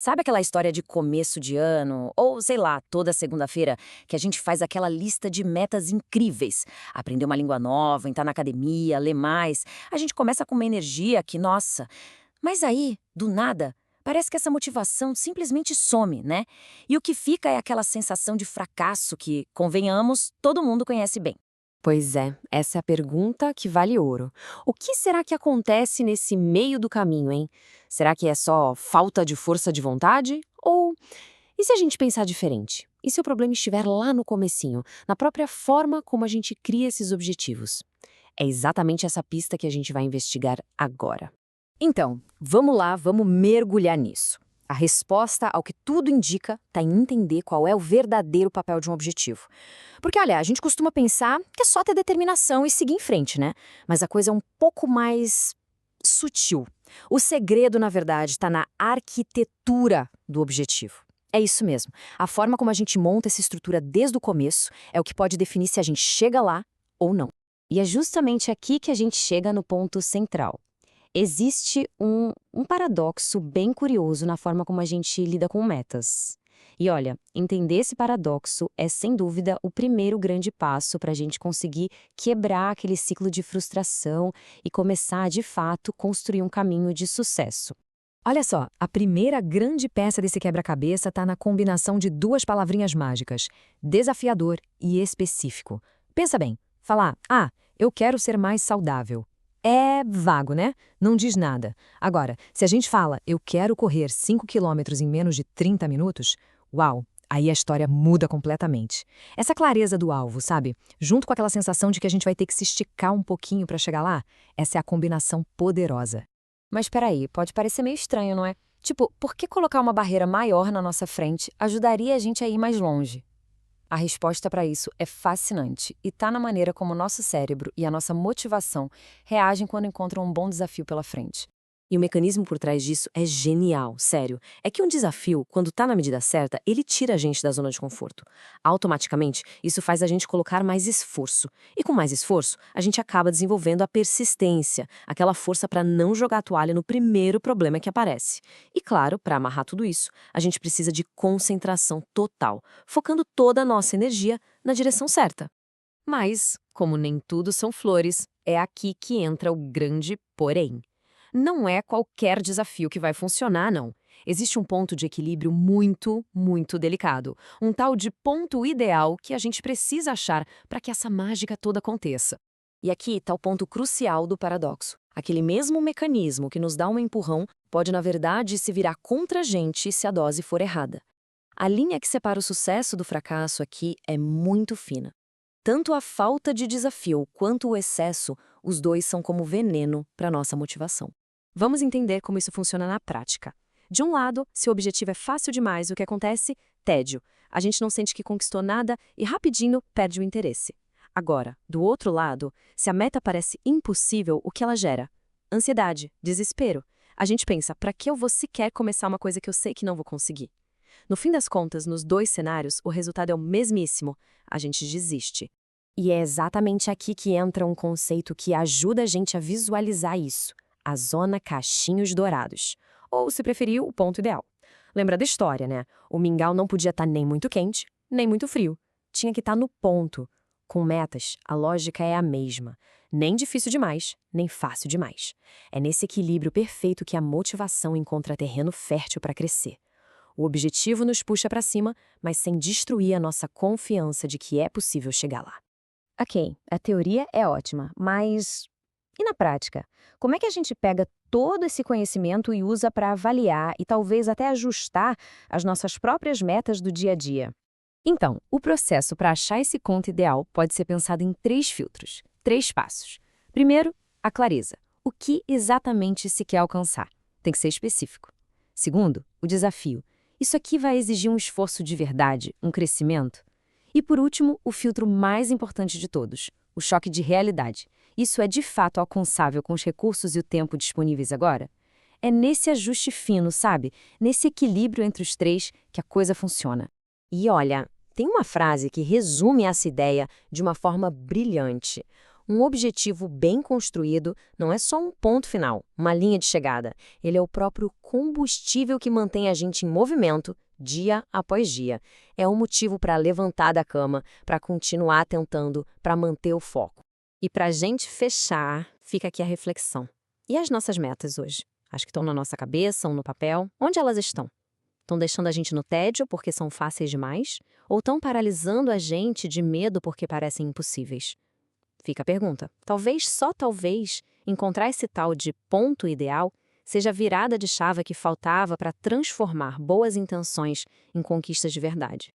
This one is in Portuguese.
Sabe aquela história de começo de ano, ou sei lá, toda segunda-feira, que a gente faz aquela lista de metas incríveis? Aprender uma língua nova, entrar na academia, ler mais. A gente começa com uma energia que, nossa. Mas aí, do nada, parece que essa motivação simplesmente some, né? E o que fica é aquela sensação de fracasso que, convenhamos, todo mundo conhece bem. Pois é, essa é a pergunta que vale ouro. O que será que acontece nesse meio do caminho, hein? Será que é só falta de força de vontade? Ou e se a gente pensar diferente? E se o problema estiver lá no comecinho, na própria forma como a gente cria esses objetivos? É exatamente essa pista que a gente vai investigar agora. Então, vamos lá, vamos mergulhar nisso. A resposta ao que tudo indica está em entender qual é o verdadeiro papel de um objetivo. Porque, olha, a gente costuma pensar que é só ter determinação e seguir em frente, né? Mas a coisa é um pouco mais sutil. O segredo, na verdade, está na arquitetura do objetivo. É isso mesmo. A forma como a gente monta essa estrutura desde o começo é o que pode definir se a gente chega lá ou não. E é justamente aqui que a gente chega no ponto central. Existe um paradoxo bem curioso na forma como a gente lida com metas. E olha, entender esse paradoxo é sem dúvida o primeiro grande passo para a gente conseguir quebrar aquele ciclo de frustração e começar de fato construir um caminho de sucesso. Olha só, a primeira grande peça desse quebra-cabeça está na combinação de duas palavrinhas mágicas: desafiador e específico. Pensa bem, falar, eu quero ser mais saudável. É vago, né? Não diz nada. Agora, se a gente fala, eu quero correr 5 quilômetros em menos de 30 minutos, uau, aí a história muda completamente. Essa clareza do alvo, sabe? Junto com aquela sensação de que a gente vai ter que se esticar um pouquinho para chegar lá, essa é a combinação poderosa. Mas espera aí, pode parecer meio estranho, não é? Tipo, por que colocar uma barreira maior na nossa frente ajudaria a gente a ir mais longe? A resposta para isso é fascinante e está na maneira como o nosso cérebro e a nossa motivação reagem quando encontram um bom desafio pela frente. E o mecanismo por trás disso é genial, sério. É que um desafio, quando tá na medida certa, ele tira a gente da zona de conforto. Automaticamente, isso faz a gente colocar mais esforço. E com mais esforço, a gente acaba desenvolvendo a persistência, aquela força para não jogar a toalha no primeiro problema que aparece. E claro, para amarrar tudo isso, a gente precisa de concentração total, focando toda a nossa energia na direção certa. Mas, como nem tudo são flores, é aqui que entra o grande porém. Não é qualquer desafio que vai funcionar, não. Existe um ponto de equilíbrio muito, muito delicado. Um tal de ponto ideal que a gente precisa achar para que essa mágica toda aconteça. E aqui está o ponto crucial do paradoxo. Aquele mesmo mecanismo que nos dá um empurrão pode, na verdade, se virar contra a gente se a dose for errada. A linha que separa o sucesso do fracasso aqui é muito fina. Tanto a falta de desafio quanto o excesso, os dois são como veneno para nossa motivação. Vamos entender como isso funciona na prática. De um lado, se o objetivo é fácil demais, o que acontece? Tédio. A gente não sente que conquistou nada e rapidinho perde o interesse. Agora, do outro lado, se a meta parece impossível, o que ela gera? Ansiedade, desespero. A gente pensa, para que eu vou sequer começar uma coisa que eu sei que não vou conseguir? No fim das contas, nos dois cenários, o resultado é o mesmíssimo. A gente desiste. E é exatamente aqui que entra um conceito que ajuda a gente a visualizar isso. A zona cachinhos dourados. Ou, se preferir, o ponto ideal. Lembra da história, né? O mingau não podia estar nem muito quente, nem muito frio. Tinha que estar no ponto. Com metas, a lógica é a mesma. Nem difícil demais, nem fácil demais. É nesse equilíbrio perfeito que a motivação encontra terreno fértil para crescer. O objetivo nos puxa para cima, mas sem destruir a nossa confiança de que é possível chegar lá. Ok, a teoria é ótima, mas e na prática? Como é que a gente pega todo esse conhecimento e usa para avaliar e talvez até ajustar as nossas próprias metas do dia a dia? Então, o processo para achar esse conto ideal pode ser pensado em 3 filtros, 3 passos. Primeiro, a clareza. O que exatamente se quer alcançar? Tem que ser específico. Segundo, o desafio. Isso aqui vai exigir um esforço de verdade, um crescimento? E por último, o filtro mais importante de todos, o choque de realidade. Isso é de fato alcançável com os recursos e o tempo disponíveis agora? É nesse ajuste fino, sabe? Nesse equilíbrio entre os três que a coisa funciona. E olha, tem uma frase que resume essa ideia de uma forma brilhante. Um objetivo bem construído não é só um ponto final, uma linha de chegada. Ele é o próprio combustível que mantém a gente em movimento, dia após dia. É um motivo para levantar da cama, para continuar tentando, para manter o foco. E para a gente fechar, fica aqui a reflexão. E as nossas metas hoje? As que estão na nossa cabeça ou no papel? Onde elas estão? Estão deixando a gente no tédio porque são fáceis demais? Ou estão paralisando a gente de medo porque parecem impossíveis? Fica a pergunta. Talvez, só talvez, encontrar esse tal de ponto ideal seja a virada de chave que faltava para transformar boas intenções em conquistas de verdade.